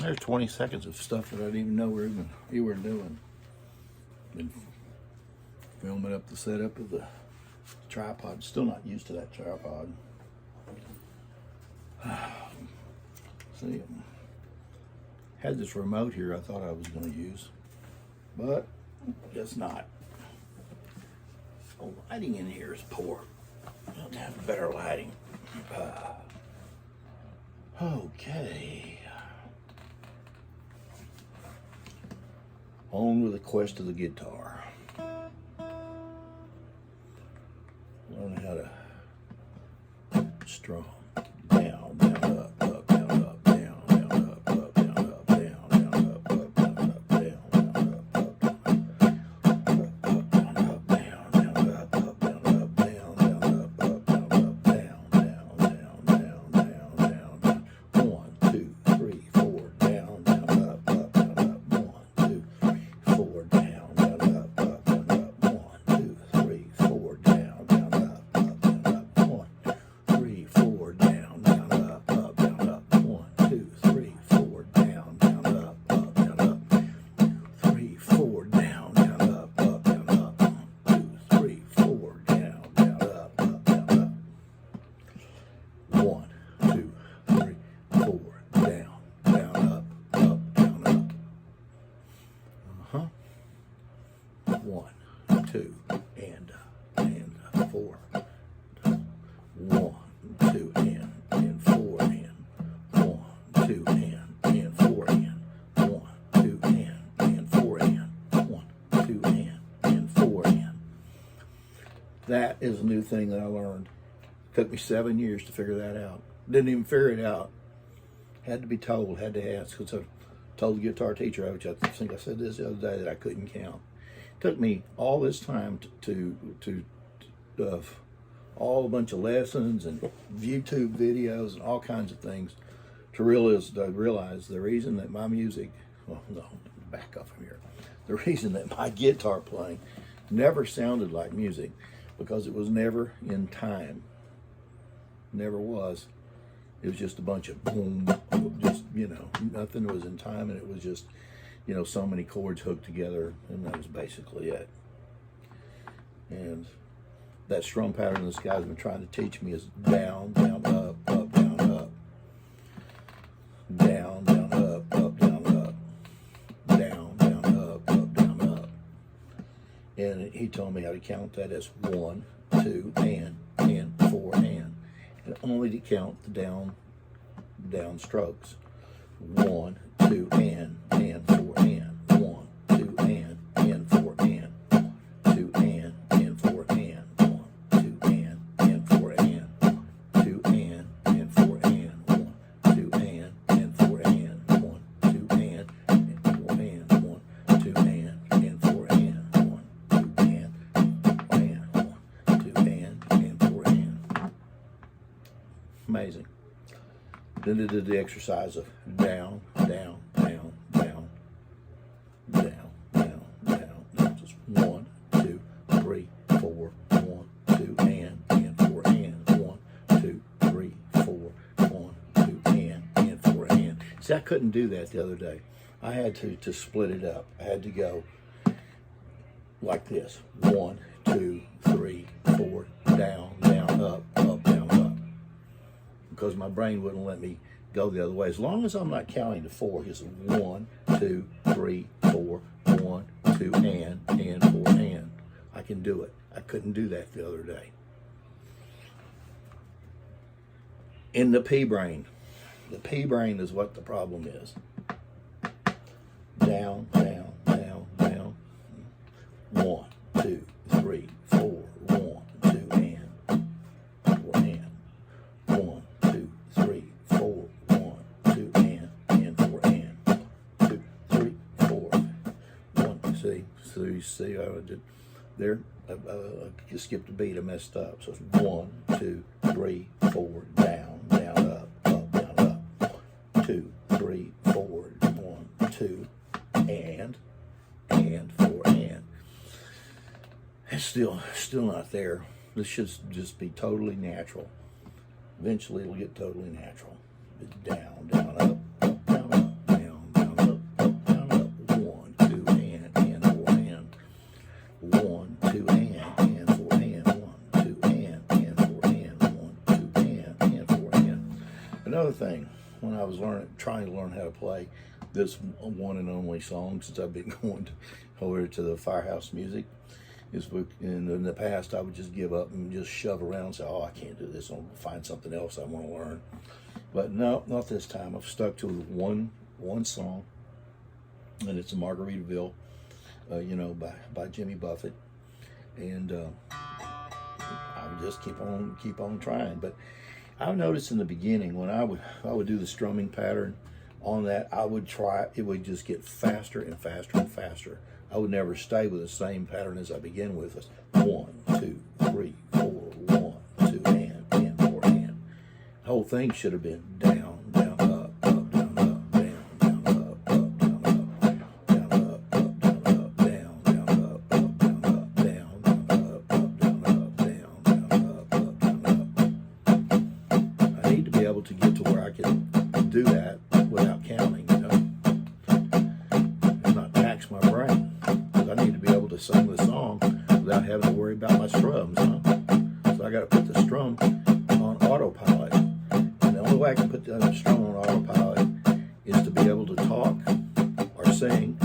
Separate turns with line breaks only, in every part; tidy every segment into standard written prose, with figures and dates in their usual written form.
There's 20 seconds of stuff that I didn't even know you were doing. Been filming up the setup of the tripod. Still not used to that tripod. See, had this remote here I thought I was going to use, but guess not. The lighting in here is poor. I have to have better lighting. Okay. On with the quest of the guitar. Learn how to strum. Down, down, up, up, down, up, down, down, up, up, down, up, down, down, up, up, down, up, down, down, up, up, down, up, down, up, down, down, up, up, down, up, down, down, up, up, down, up, down, down, down, down, down, down, down. 1, 2, 3, 4, down, down, up, up, down, up. 1, 2, 3, 4, down, down, up, up, down, up. 1, 2, 3, 4, down, down, up, up, down, up. 1, 3, 4, down, down, up, up, down, up. 1, 2, 3, 4, down, down, up, up, down, up. 3, 4, down, down, up, up, down, up. 2, 3, 4, down, down, up, up, down, up. 1, 2, 3, 4, down, down, up, up, down, up. 1, 2, and 4. 1, 2, and 4, and 1, 2, and 4, and 1, 2, and 4, and 1, 2, and 4, and. That is a new thing that I learned. Took me 7 years to figure that out. Didn't even figure it out. Had to be told, had to ask. Because I told the guitar teacher, which I think I said this the other day, that I couldn't count. Took me all this time to all a bunch of lessons and YouTube videos and all kinds of things to realize the reason that my music, well, no, back up from here. The reason that my guitar playing never sounded like music because it was never in time. Never was. It was just a bunch of boom, just, nothing was in time, and it was just, so many chords hooked together, and that was basically it. And that strum pattern this guy's been trying to teach me is down, down, up, up, down, up. Down, down, up, up, down, up. Down, down, up, up, down, up. And he told me how to count that as 1, 2, and 4, and only to count the down strokes. 1, 2, and 4, and 1, 2, and 4, and 2, and 4, and 1, 2, and 4, and 2, and 4, and 1, 2, and 4, and 1, 2, and 4, and 1, 2, and 4, and 1, 2, and 4, and. Amazing. Then I did the exercise of down, down, down, down, down, down, down. Just 1, 2, 3, 4, 1, 2, and 4, and 1, 2, 3, 4, 1, 2, and 4, and. See, I couldn't do that the other day. I had to split it up. I had to go like this: 1, 2, 3, 4, down, down, up, up, down, up. Because my brain wouldn't let me go the other way. As long as I'm not counting to 4, it's 1, 2, 3, 4, 1, 2, and 4, and. I can do it. I couldn't do that the other day. In the P brain. The P brain is what the problem is. Down, down, down, down. 1, 2, 3, 4, 1, 2, and 4, and. 1, 2, 3, 4, 1, 2, and 4, and. 2, 3, 4. 1, see, I did there. I just skipped a beat. I messed up. So it's 1, 2, 3, 4, down, down, up, up, down, up. 2, 3, 4, 1, 2, and 4, and. It's still not there. This should just be totally natural. Eventually it'll get totally natural. It's down, down, up, up, down, up, down, another thing, when I was trying to learn how to play this one and only song, since I've been going over to the Firehouse Music, in the past I would just give up and just shove around and say, oh, I can't do this, I'll find something else I want to learn. But no, not this time. I've stuck to one song, and it's a Margaritaville, by Jimmy Buffett, and I would just keep on trying. But I noticed in the beginning when I would do the strumming pattern on that, I would try, it would just get faster and faster and faster. I would never stay with the same pattern as I began with. It's 1, 2, 3, 4, 1, 2, and 4, and. The whole thing should have been down, down, up, up, down, up, down, down, up, up, down, up, down, up, up, down, up, down, down, up, up, down, up, down, down, up, up, down, up, down, down, up, up, down, up. I need to be able to get to where I can do that without counting, and not tax my brain. Because I need to be able to sing the song without having to worry about my strums, So I got to put the strum on autopilot. And the only way I can put the strum on autopilot is to be able to talk or sing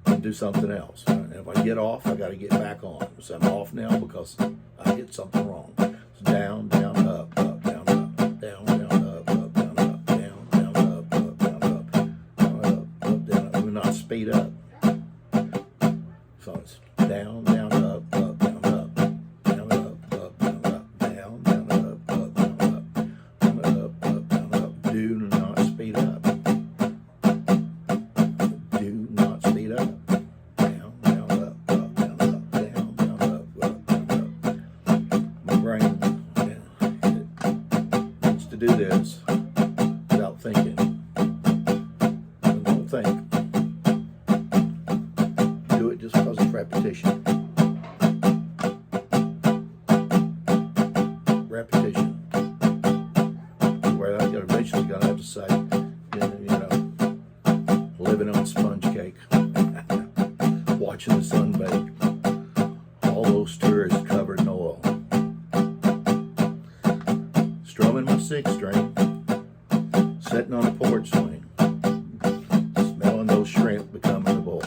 and do something else. And if I get off, I got to get back on. So I'm off now because I hit something wrong. It's down, down, up, up, down, up, down, down, up, up, down, up, down, down, up, up, down, up, down, up, down, up. Do not speed up. So it's down, down, up, up, down, up, down, up, up, down, up, down, down, up, up, down, up, down, up, up, down, up. Do not speed up. Do not speed up. Down, down, up, up, down, up, down, down, up, up, down, up. My brain needs to do this without thinking. Don't think. Do it just because it's repetition. Repetition. Where I'm eventually going to have to say, living on sponge cake, watching the sun bake, all those tourists covered in oil, strumming my 6-string, sitting on a porch swing, smelling those shrimp becoming a bowl.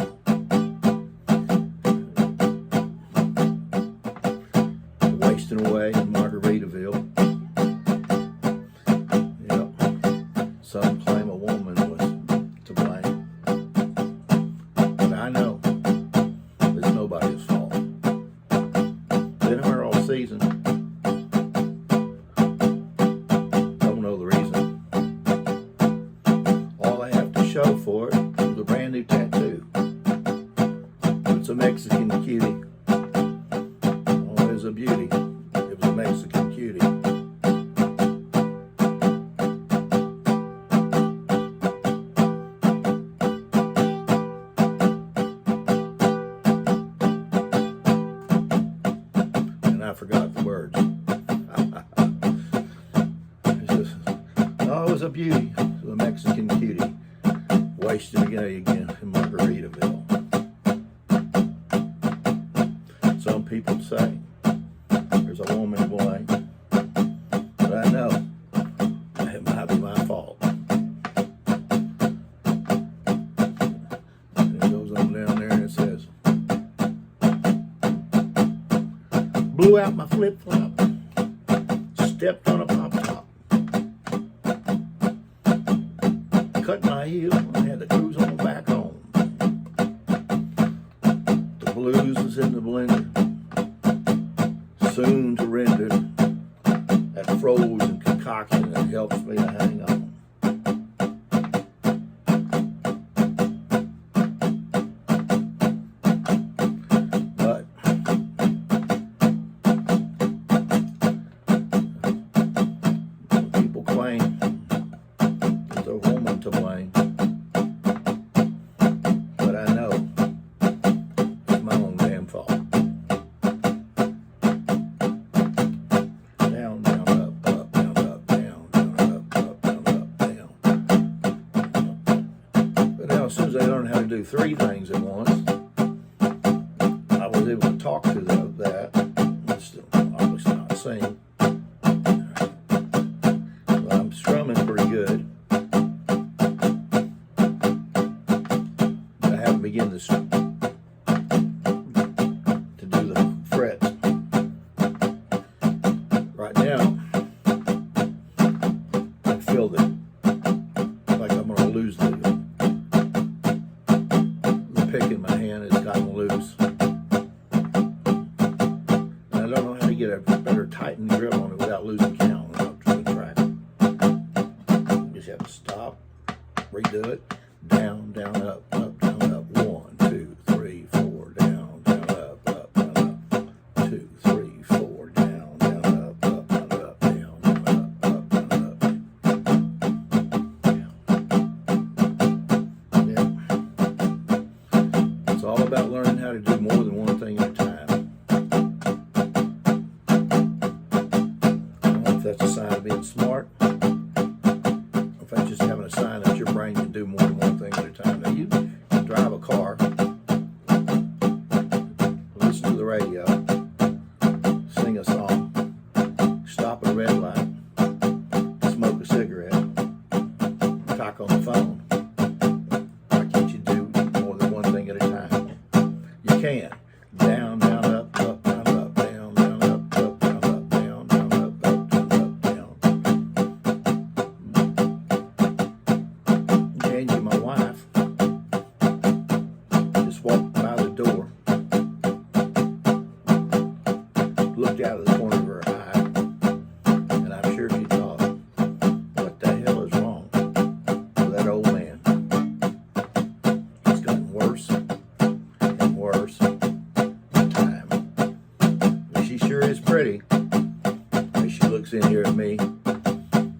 Wasting away in Margaritaville. Some claim a woman was to blame, but I know it's nobody's fault. Been here all season. Don't know the reason. All I have to show for it is a brand new tattoo. It's a Mexican cutie. Oh, it was a beauty. It was a Mexican cutie. And I forgot the words. Oh, it was a beauty. It was a Mexican cutie. Wasted again in Margaritaville. Some people say there's a woman to blame, but I know it might be my fault. And it goes on down there and it says, blew out my flip-flop, stepped on a pop-top, cut my heel and had to cruise on back home. The blues was in the blender, soon to render, that frozen concoction that helps me to hang on. But people claim there's a woman to blame, but I know it's my own damn fault. Down, down, up, up, down, up, down, down, up, up, down, up, down. But now, as soon as I learned how to do 3 things at once, I was able to talk to that, but still obviously not sing. Well, I'm strumming pretty good. without losing count up to the track. You just have to stop, redo it. Down, down, up, down, up. 1, 2, 3, 4. Down, down, up, down, up. 2, 3, 4. Down, down, up, down, up. Down, down, up, down, up. Yeah. It's all about learning how to do more than one thing at a time. I don't know if that's a sign of being smart. If that's just having a sign that your brain can do more than one thing at a time. Now you can drive a car, listen to the radio, sing a song, stop at a red light, smoke a cigarette, talk on the phone. Why can't you do more than one thing at a time? You can. Down, down, up, down, up, down, down, up, down, up, down, down, up, down, up, down. Angie, my wife, just walked by the door, looked out of the corner of her eye, and I'm sure she thought, what the hell is wrong with that old man? It's gotten worse and worse with time. But she sure is pretty. As she looks in here at me,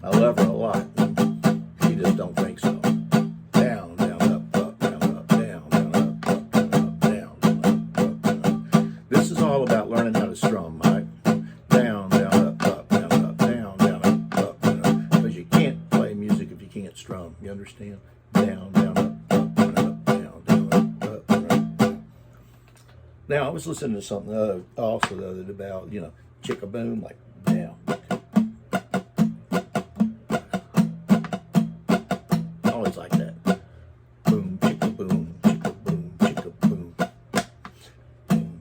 I love her a lot. She just don't think so. Down, down, up, down, up, down, down, up, down, up, down, down, up, down, up. This is all about learning how to strum, Mike. Down, down, up, down, up, down, down, up, down, up. Because you can't play music if you can't strum. You understand? Down, down, up, down, up, down, down, up, down, up. Now, I was listening to something also the other day about, chick-a-boom, like down. Always like that. Boom, chick-a-boom, chick-a-boom, chick-a-boom. Boom.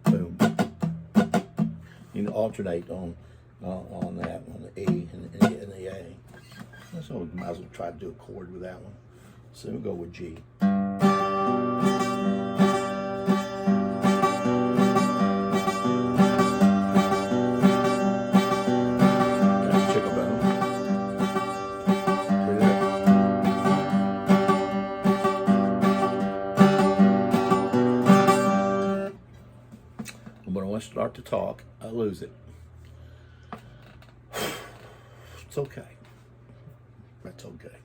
Boom. You can alternate on that, on the E and the A. So we might as well try to do a chord with that one. So we'll go with G. Chick-a-boom. But when I start to talk, I lose it. It's okay. That's okay.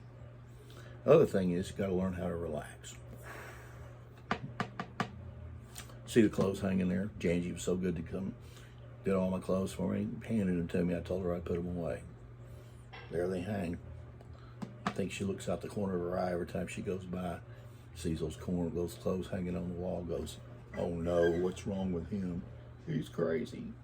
The other thing is, you got to learn how to relax. See the clothes hanging there? Janji was so good to come, did all my clothes for me, handed them to me. I told her I'd put them away. There they hang. I think she looks out the corner of her eye every time she goes by, sees those clothes hanging on the wall, goes, "Oh no, what's wrong with him? He's crazy."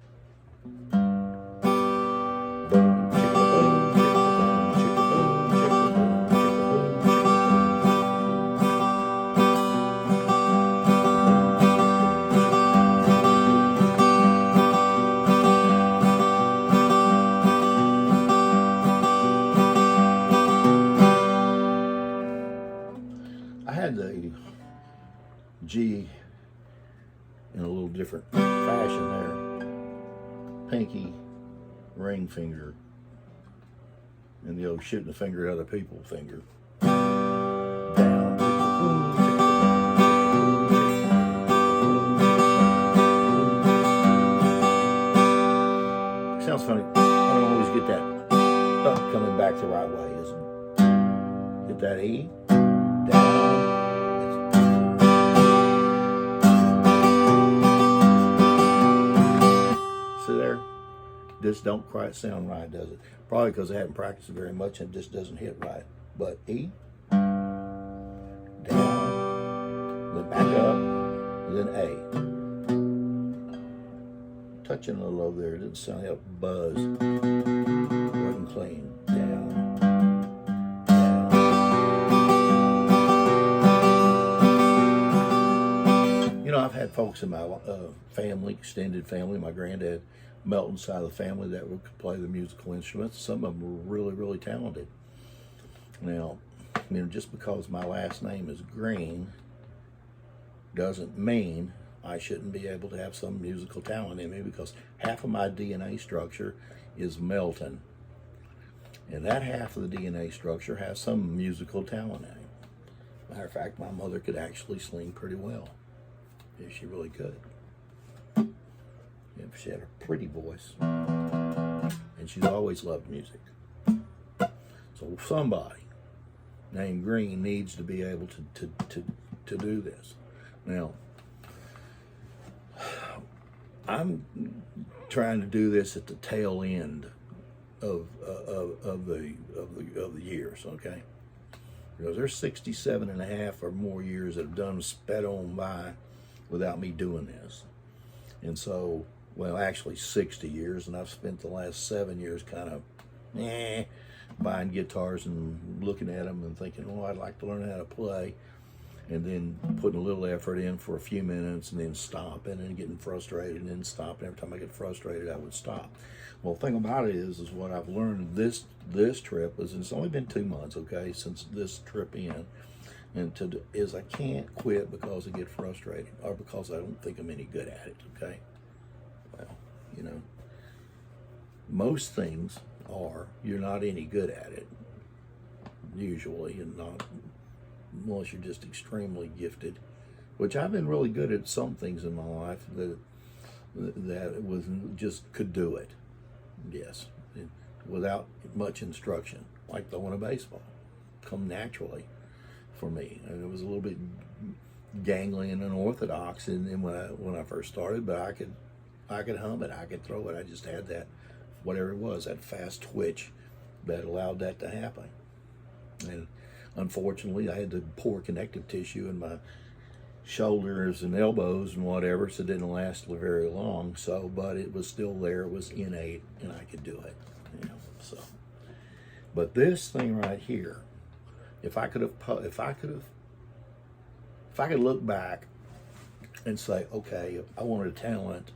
I had the G in a little different fashion there. Pinky, ring finger, and the old shooting the finger at other people finger. Down. Sounds funny. I don't always get that up coming back the right way. Get that E, down. See there? This don't quite sound right, does it? Probably because I haven't practiced it very much and it just doesn't hit right. But E, down, then back up, and then A. Touching a little over there, it didn't sound like a buzz. Wasn't clean. Down, down. I've had folks in my family, extended family, my granddad, Melton side of the family, that would play the musical instruments. Some of them were really, really talented. Now, just because my last name is Green doesn't mean I shouldn't be able to have some musical talent in me, because half of my DNA structure is Melton. And that half of the DNA structure has some musical talent in it. Matter of fact, my mother could actually sing pretty well. Yeah, she really could. Yeah, she had a pretty voice. And she's always loved music. So somebody named Green needs to be able to do this. Now, I'm trying to do this at the tail end of the years, okay? Because there's 67 and a half or more years that have done sped on by without me doing this. And so, well, actually 60 years, and I've spent the last 7 years kind of buying guitars and looking at them and thinking, oh, I'd like to learn how to play, and then putting a little effort in for a few minutes and then stopping and getting frustrated and then stopping. Every time I get frustrated, I would stop. Well, the thing about it is what I've learned this trip is, it's only been 2 months, okay, since this trip in, and is I can't quit because I get frustrated or because I don't think I'm any good at it, okay? Well, you know, most things are you're not any good at it, usually, and not unless you're just extremely gifted, which I've been really good at some things in my life that was just could do it, yes, without much instruction, like throwing a baseball, come naturally for me. And it was a little bit gangly and unorthodox when I first started, but I could hum it, I could throw it. I just had that, whatever it was, that fast twitch that allowed that to happen. And unfortunately, I had the poor connective tissue in my shoulders and elbows and whatever, so it didn't last very long. So, but it was still there. It was innate, and I could do it. You know, so. But this thing right here, if I could look back and say, okay, if I wanted a talent,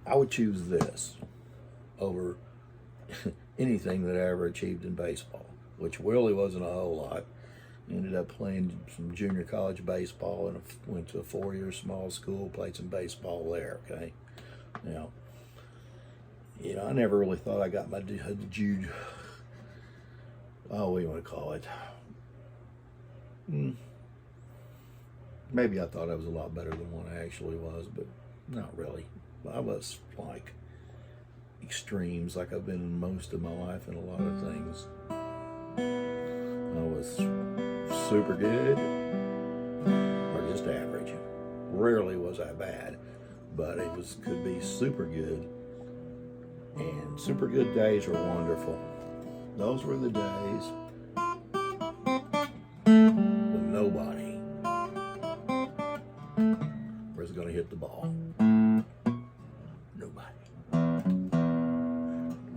I would choose this over anything that I ever achieved in baseball, which really wasn't a whole lot. Ended up playing some junior college baseball and went to a 4-year small school, played some baseball there, okay? Now, you know, I never really thought I got my what do you want to call it? Maybe I thought I was a lot better than what I actually was, but not really. I was like extremes, like I've been in most of my life in a lot of things. I was super good or just average. Rarely was I bad, but it could be super good. And super good days are wonderful. Those were the days when nobody was going to hit the ball. Nobody.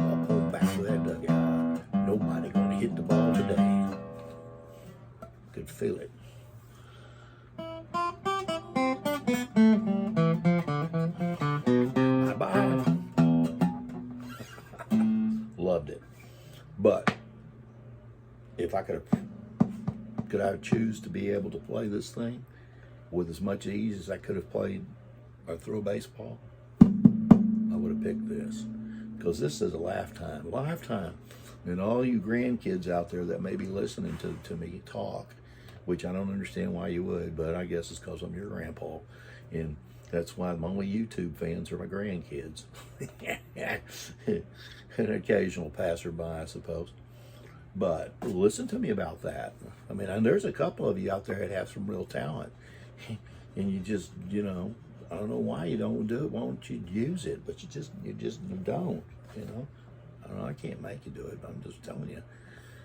I'll pull back to that dugout. Nobody going to hit the ball today. Could feel it. Bye-bye. Loved it. But if I could I choose to be able to play this thing with as much ease as I could have played or throw a baseball, I would have picked this. Because this is a lifetime. And all you grandkids out there that may be listening to me talk, which I don't understand why you would, but I guess it's because I'm your grandpa. And that's why my only YouTube fans are my grandkids. An occasional passerby, I suppose. But listen to me about that. I mean, and there's a couple of you out there that have some real talent. And you just, you know, I don't know why you don't do it. Why don't you use it? But you don't, you know. I don't know, I can't make you do it, but I'm just telling you.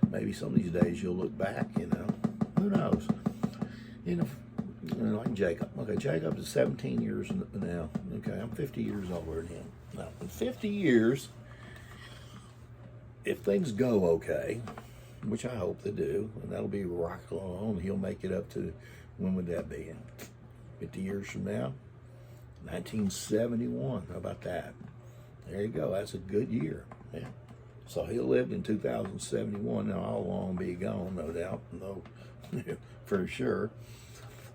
Maybe some of these days you'll look back, you know. Who knows? You know, like Jacob. Okay, Jacob is 17 years now. Okay, I'm 50 years older than him. Now, in 50 years, if things go okay, which I hope they do, and that'll be rock on, he'll make it up to, when would that be? 50 years from now? 1971. How about that? There you go. That's a good year. Yeah. So he lived in 2071. Now I'll long be gone, no doubt, no, for sure.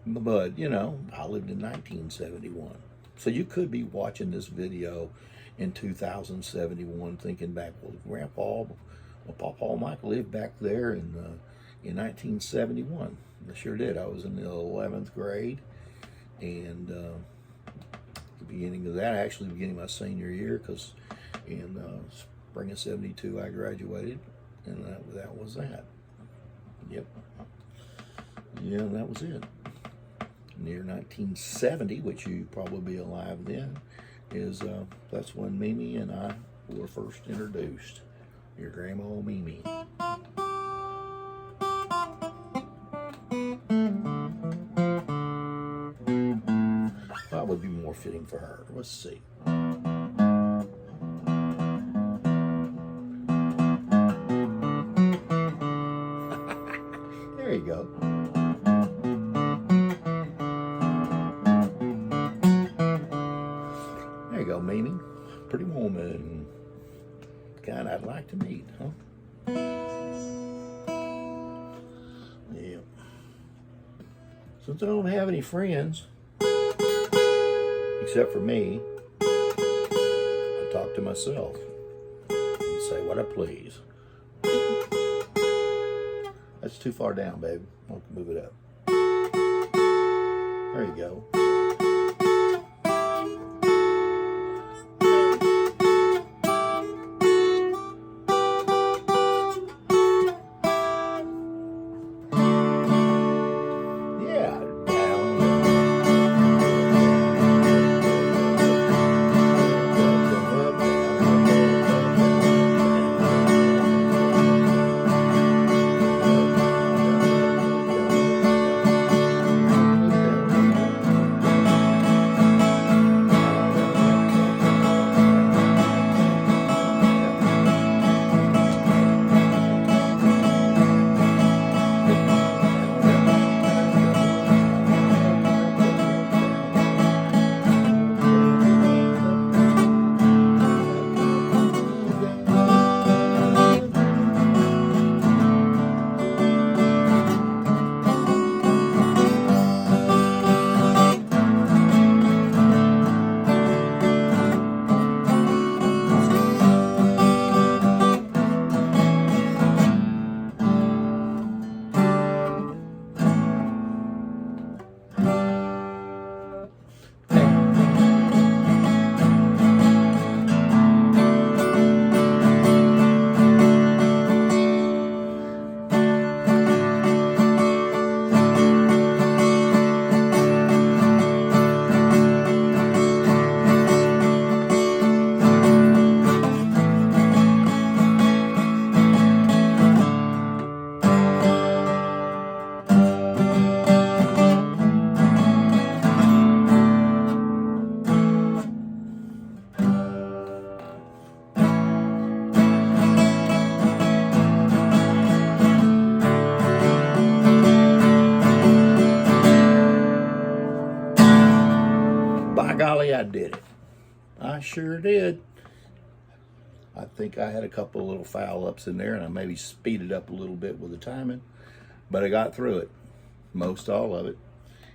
But you know, I lived in 1971. So you could be watching this video in 2071, thinking back, well, Papa Mike lived back there in 1971. I sure did. I was in the 11th grade, and the beginning of that, actually beginning my senior year, because in spring of '72 I graduated, and that was that. Yep. Yeah, that was it. Near 1970, which you probably be alive then, is that's when Mimi and I were first introduced. Your grandma Mimi. That would be more fitting for her. Let's see. There you go. There you go, Mimi. Pretty woman. Kind I'd like to meet, huh? Yeah. Since I don't have any friends, except for me, I talk to myself and say what I please. That's too far down, babe. I'll move it up. There you go. By golly, I did it. I sure did. I think I had a couple of little foul ups in there, and I maybe speeded up a little bit with the timing, but I got through it, most all of it.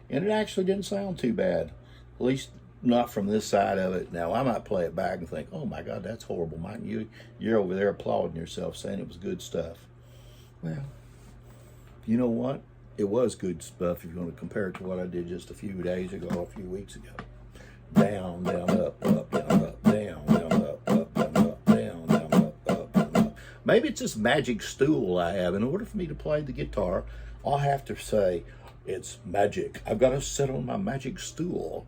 And it actually didn't sound too bad, at least not from this side of it. Now, I might play it back and think, oh my God, that's horrible, Mike. You're over there applauding yourself, saying it was good stuff. Well, you know what? It was good stuff if you're going to compare it to what I did just a few days ago, a few weeks ago. Down, down, up, up, down, up, down, down, up, up, down, up, down, down, up, up, down, up. Maybe it's this magic stool I have. In order for me to play the guitar, I'll have to say, it's magic. I've got to sit on my magic stool.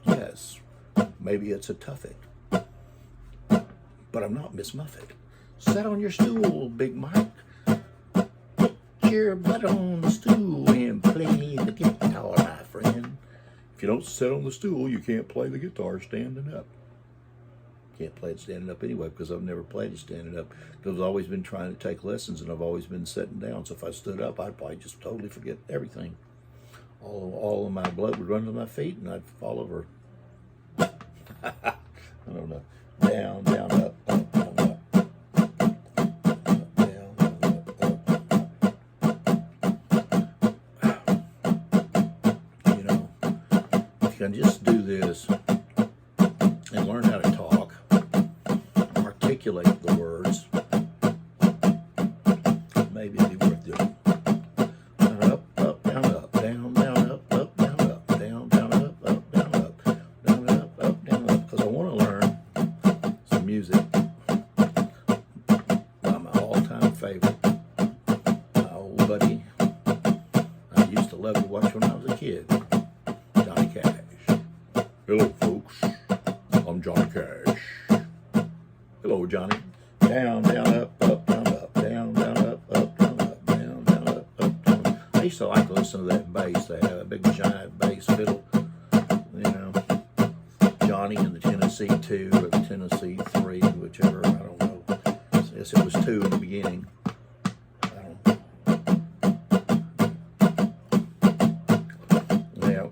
Yes, maybe it's a tuffet, but I'm not Miss Muffet. Sit on your stool, Big Mike. Put your butt on the stool and play the guitar, my friend. If you don't sit on the stool, you can't play the guitar standing up. Can't play it standing up anyway, because I've never played it standing up. Because I've always been trying to take lessons, and I've always been sitting down. So if I stood up, I'd probably just totally forget everything. All of my blood would run to my feet, and I'd fall over. I don't know. Down, down, up, up, down, up. can just do this and learn how to talk, articulate the words, maybe it'd be worth doing. Up, up, down, up, down, down, up, down, up, down, down, up, down, up, down, up, down, up. Because I want to learn some music by my all-time favorite, my old buddy I used to love to watch when I was a kid, Johnny Cash. Hello, folks. I'm Johnny Cash. Hello, Johnny. Down, down, up, down, up, down, down, up, down, up, down, down, up, down, up. I used to like to listen to that bass. They had a big giant bass fiddle. You know, Johnny and the Tennessee 2 or the Tennessee 3, whichever. I don't know. I guess it was 2 in the beginning. I don't know. Now,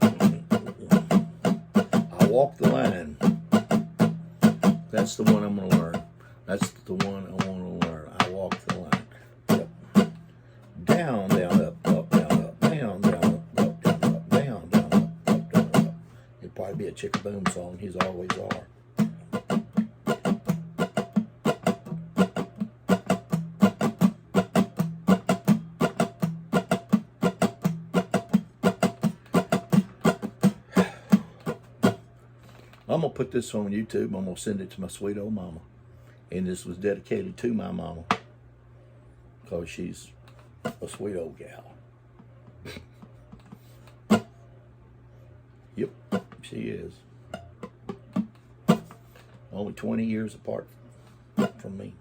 I walk the line. That's the one I'm going to learn. That's the one I want to learn. I walk the line. Yep. Down, down, up, down, up, down, down, up, down, up, down, down, up, down, up. It'd probably be a Chick Boom song. He's always are. I'm going to put this on YouTube. I'm going to send it to my sweet old mama. And this was dedicated to my mama. Because she's a sweet old gal. Yep, she is. Only 20 years apart from me.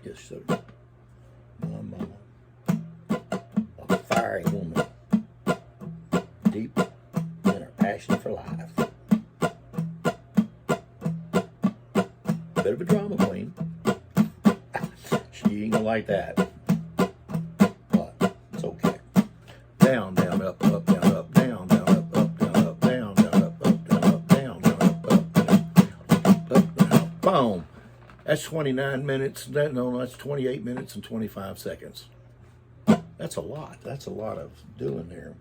Yes, sir. My mama. A fiery woman. Deep in her passion for life. Bit of a drama queen. She ain't gonna like that. But it's okay. Down, down, up, down, up, down, down, up, down, up, down, down, up, down, up, down, down, up, down. Boom. That's 29 minutes. That's 28 minutes and 25 seconds. That's a lot. That's a lot of doing there.